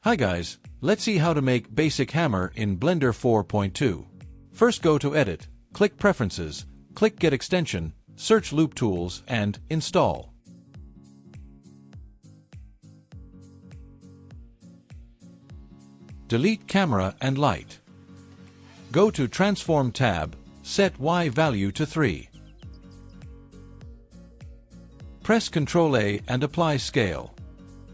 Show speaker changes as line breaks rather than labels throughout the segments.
Hi guys, let's see how to make basic hammer in Blender 4.2. First go to Edit, click Preferences, click Get Extension, search Loop Tools and Install. Delete Camera and Light. Go to Transform tab, set Y value to 3. Press Ctrl A and apply scale.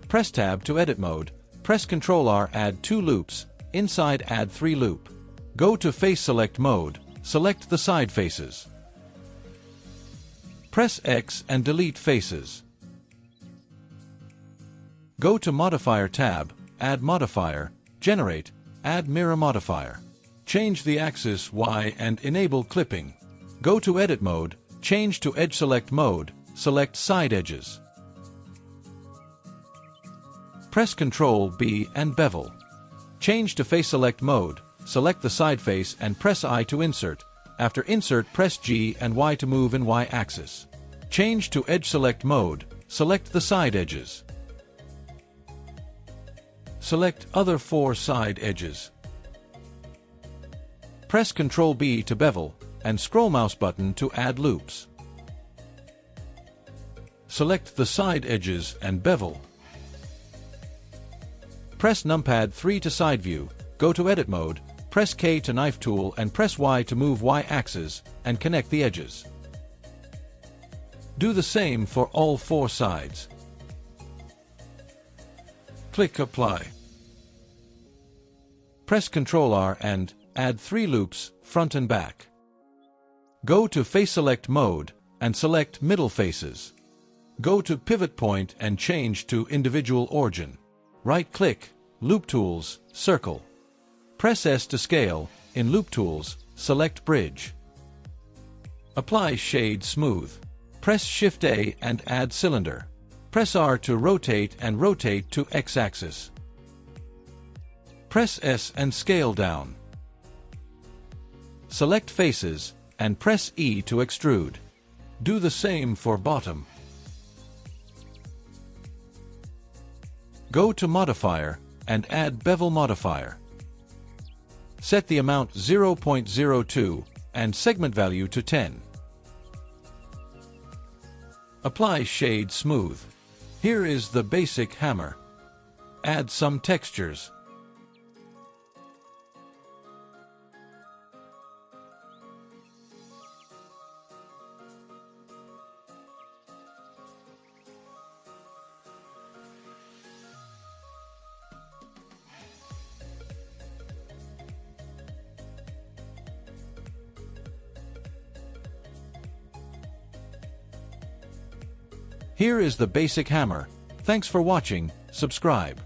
Press Tab to edit mode, press Ctrl R, add 2 loops, inside add 3 loop. Go to Face Select mode, select the side faces. Press X and delete faces. Go to Modifier tab, add modifier, Generate, add mirror modifier. Change the axis Y and enable clipping. Go to Edit mode, change to Edge Select mode, select side edges. Press Ctrl B and bevel. Change to Face Select mode, select the side face and press I to insert. After insert, press G and Y to move in Y axis. Change to Edge Select mode, select the side edges. Select other 4 side edges. Press Ctrl B to bevel, and scroll mouse button to add loops. Select the side edges and bevel. Press numpad 3 to side view, go to Edit mode, press K to knife tool and press Y to move Y axis, and connect the edges. Do the same for all 4 sides. Click Apply. Press Ctrl R and add 3 loops, front and back. Go to Face Select mode, and select middle faces. Go to Pivot Point and change to Individual Origin. Right-click, Loop Tools, Circle. Press S to scale, in Loop Tools, select Bridge. Apply Shade Smooth. Press Shift A and add Cylinder. Press R to rotate and rotate to X-axis. Press S and scale down. Select Faces, and press E to extrude. Do the same for bottom. Go to Modifier, and add Bevel Modifier. Set the amount 0.02, and segment value to 10. Apply Shade Smooth. Here is the basic hammer. Add some textures. Here is the basic hammer. Thanks for watching. Subscribe.